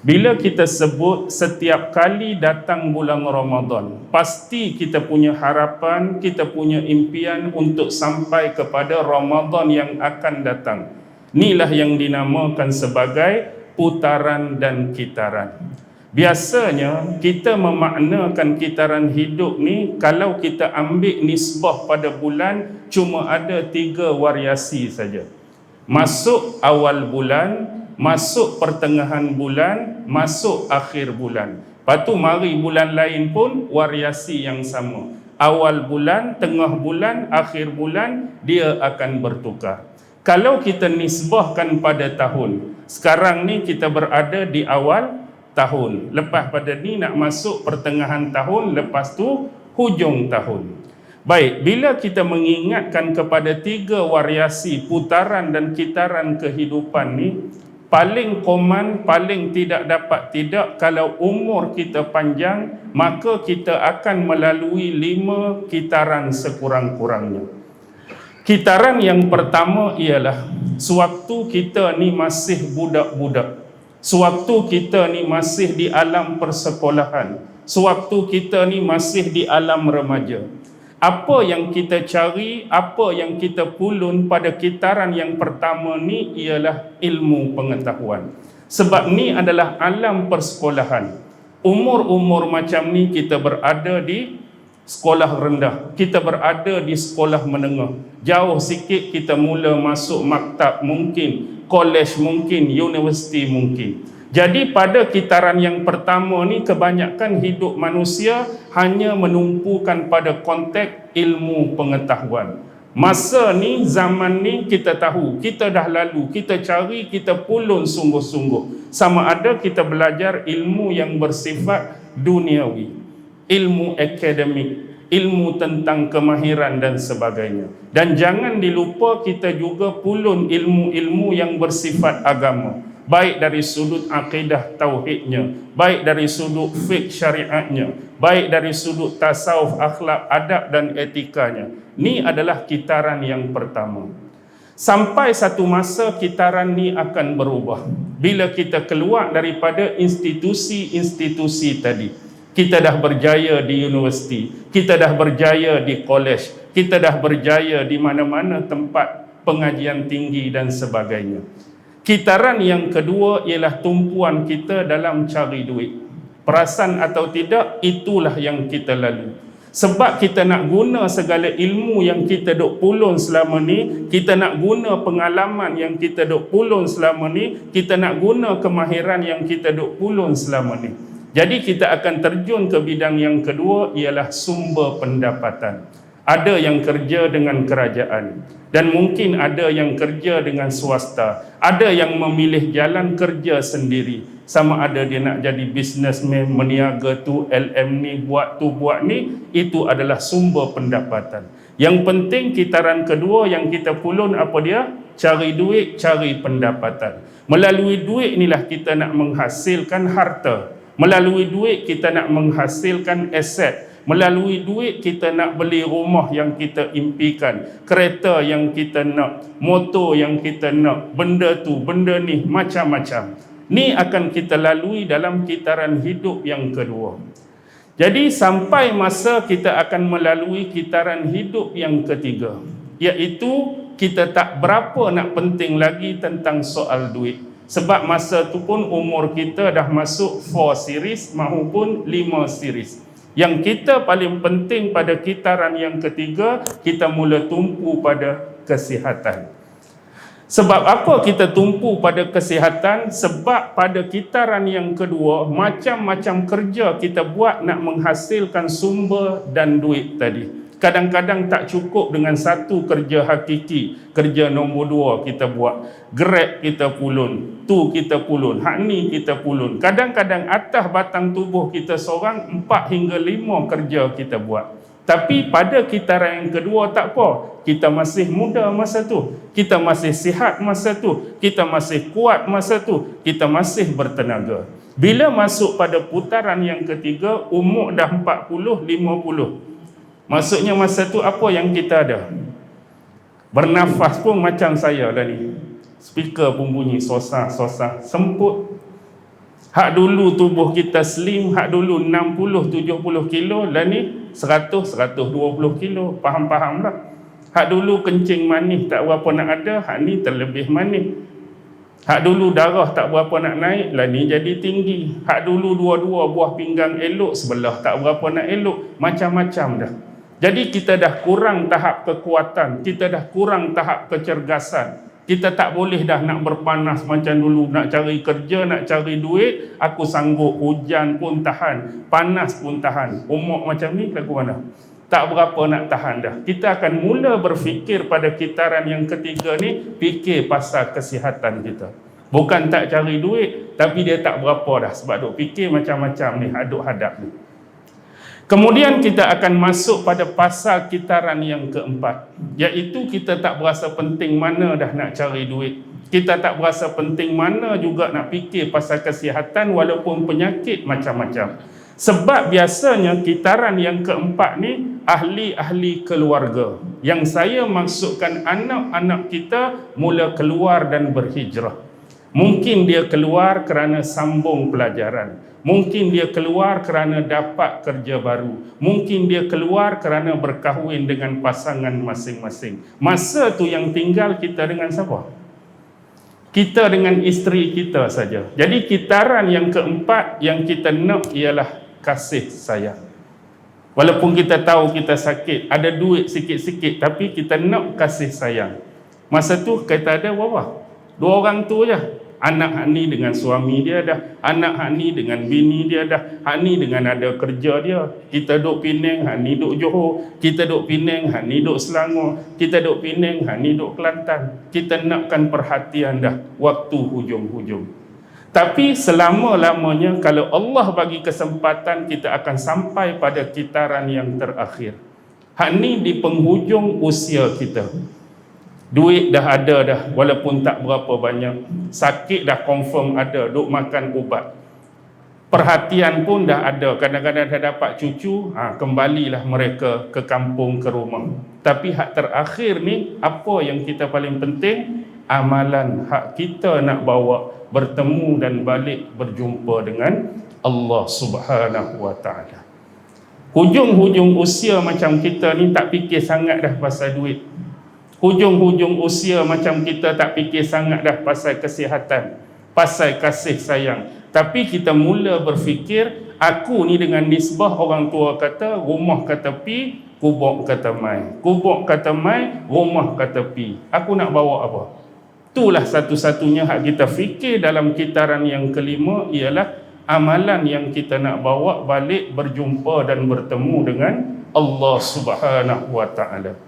Bila kita sebut setiap kali datang bulan Ramadan, pasti kita punya harapan, kita punya impian untuk sampai kepada Ramadan yang akan datang. Inilah yang dinamakan sebagai putaran dan kitaran. Biasanya kita memaknakan kitaran hidup ni, kalau kita ambil nisbah pada bulan, cuma ada 3 variasi saja. Masuk awal bulan, masuk pertengahan bulan, masuk akhir bulan. Lepas tu mari bulan lain pun variasi yang sama. Awal bulan, tengah bulan, akhir bulan, dia akan bertukar. Kalau kita nisbahkan pada tahun, sekarang ni kita berada di awal tahun, lepas pada ni nak masuk pertengahan tahun, lepas tu hujung tahun. Baik, bila kita mengingatkan kepada 3 variasi putaran dan kitaran kehidupan ni, paling koman, paling tidak dapat tidak, kalau umur kita panjang, maka kita akan melalui 5 kitaran sekurang-kurangnya. Kitaran yang pertama ialah sewaktu kita ni masih budak-budak, sewaktu kita ni masih di alam persekolahan, sewaktu kita ni masih di alam remaja. Apa yang kita cari, apa yang kita pulun pada kitaran yang pertama ni ialah ilmu pengetahuan. Sebab ni adalah alam persekolahan. Umur-umur macam ni kita berada di sekolah rendah, kita berada di sekolah menengah. Jauh sikit kita mula masuk maktab mungkin, kolej mungkin, universiti mungkin. Jadi pada kitaran yang pertama ni, kebanyakan hidup manusia hanya menumpukan pada konteks ilmu pengetahuan. Masa ni, zaman ni kita tahu, kita dah lalu, kita cari, kita pulun sungguh-sungguh. Sama ada kita belajar ilmu yang bersifat duniawi, ilmu akademik, ilmu tentang kemahiran dan sebagainya. Dan jangan dilupa kita juga pulun ilmu-ilmu yang bersifat agama, baik dari sudut akidah tauhidnya, baik dari sudut fiqh syariatnya, baik dari sudut tasawuf, akhlak, adab dan etikanya. Ini adalah kitaran yang pertama. Sampai satu masa kitaran ni akan berubah. Bila kita keluar daripada institusi-institusi tadi, kita dah berjaya di universiti, kita dah berjaya di kolej, kita dah berjaya di mana-mana tempat pengajian tinggi dan sebagainya. Kitaran yang kedua ialah tumpuan kita dalam cari duit. Perasan atau tidak, itulah yang kita lalu. Sebab kita nak guna segala ilmu yang kita duk pulun selama ni, kita nak guna pengalaman yang kita duk pulun selama ni, kita nak guna kemahiran yang kita duk pulun selama ni. Jadi kita akan terjun ke bidang yang kedua, ialah sumber pendapatan. Ada yang kerja dengan kerajaan, dan mungkin ada yang kerja dengan swasta. Ada yang memilih jalan kerja sendiri. Sama ada dia nak jadi businessman, meniaga tu, LM ni, buat tu, buat ni. Itu adalah sumber pendapatan. Yang penting kitaran kedua yang kita pulun apa dia? Cari duit, cari pendapatan. Melalui duit inilah kita nak menghasilkan harta. Melalui duit kita nak menghasilkan aset. Melalui duit kita nak beli rumah yang kita impikan, kereta yang kita nak, motor yang kita nak, benda tu, benda ni, macam-macam. Ni akan kita lalui dalam kitaran hidup yang kedua. Jadi sampai masa kita akan melalui kitaran hidup yang ketiga, iaitu kita tak berapa nak penting lagi tentang soal duit. Sebab masa tu pun umur kita dah masuk 4 series maupun 5 series. Yang kita paling penting pada kitaran yang ketiga, kita mula tumpu pada kesihatan. Sebab apa kita tumpu pada kesihatan? Sebab pada kitaran yang kedua, macam-macam kerja kita buat nak menghasilkan sumber dan duit tadi. Kadang-kadang tak cukup dengan satu kerja hakiki. Kerja nombor 2 kita buat, Grab kita pulun, tu kita pulun, hak ni kita pulun. Kadang-kadang atas batang tubuh kita seorang 4 hingga 5 kerja kita buat. Tapi pada kitaran yang kedua tak apa. Kita masih muda masa tu, kita masih sihat masa tu, kita masih kuat masa tu, kita masih bertenaga. Bila masuk pada putaran yang ketiga, umur dah 40, 50. Maksudnya masa tu apa yang kita ada? Bernafas pun macam saya lah ni. Speaker pun bunyi sosah-sosah, semput. Hak dulu tubuh kita slim, hak dulu 60-70 kilo, lah ni 100-120 kilo. Faham-faham lah. Hak dulu kencing manis tak berapa nak ada, hak ni terlebih manis. Hak dulu darah tak berapa nak naik, lah ni jadi tinggi. Hak dulu dua-dua buah pinggang elok, sebelah tak berapa nak elok. Macam-macam dah. Jadi kita dah kurang tahap kekuatan, kita dah kurang tahap kecergasan. Kita tak boleh dah nak berpanas macam dulu, nak cari kerja, nak cari duit. Aku sanggup, hujan pun tahan, panas pun tahan. Umur macam ni lagu mana? Tak berapa nak tahan dah. Kita akan mula berfikir pada kitaran yang ketiga ni, fikir pasal kesihatan kita. Bukan tak cari duit, tapi dia tak berapa dah sebab duk fikir macam-macam ni, aduk hadap ni. Kemudian kita akan masuk pada pasal kitaran yang keempat, iaitu kita tak berasa penting mana dah nak cari duit. Kita tak berasa penting mana juga nak fikir pasal kesihatan walaupun penyakit macam-macam. Sebab biasanya kitaran yang keempat ni ahli-ahli keluarga. Yang saya maksudkan anak-anak kita mula keluar dan berhijrah. Mungkin dia keluar kerana sambung pelajaran. Mungkin dia keluar kerana dapat kerja baru. Mungkin dia keluar kerana berkahwin dengan pasangan masing-masing. Masa tu yang tinggal kita dengan siapa? Kita dengan isteri kita saja. Jadi kitaran yang keempat yang kita nak ialah kasih sayang. Walaupun kita tahu kita sakit, ada duit sikit-sikit, tapi kita nak kasih sayang. Masa tu kita ada berapa? 2 orang tu je. Anak hak ni dengan suami dia dah, anak hak ni dengan bini dia dah, hak ni dengan ada kerja dia. Kita duk Penang, hak ni duk Johor. Kita duk Penang, hak ni duk Selangor. Kita duk Penang, hak ni duk Kelantan. Kita nakkan perhatian dah waktu hujung-hujung. Tapi selama-lamanya kalau Allah bagi kesempatan, kita akan sampai pada kitaran yang terakhir. Hak ni di penghujung usia kita. Duit dah ada dah, walaupun tak berapa banyak. Sakit dah confirm ada, duk makan ubat. Perhatian pun dah ada, kadang-kadang dah dapat cucu, kembalilah mereka ke kampung, ke rumah. Tapi hak terakhir ni, apa yang kita paling penting? Amalan hak kita nak bawa bertemu dan balik berjumpa dengan Allah Subhanahu wa ta'ala. Hujung-hujung usia macam kita ni tak fikir sangat dah pasal duit. Hujung-hujung usia macam kita tak fikir sangat dah pasal kesihatan, pasal kasih sayang. Tapi kita mula berfikir, aku ni dengan nisbah orang tua kata, rumah kata pi, kubur kata mai. Kubur kata mai, rumah kata pi. Aku nak bawa apa? Itulah satu-satunya hak kita fikir dalam kitaran yang kelima, ialah amalan yang kita nak bawa balik berjumpa dan bertemu dengan Allah Subhanahu wa ta'ala.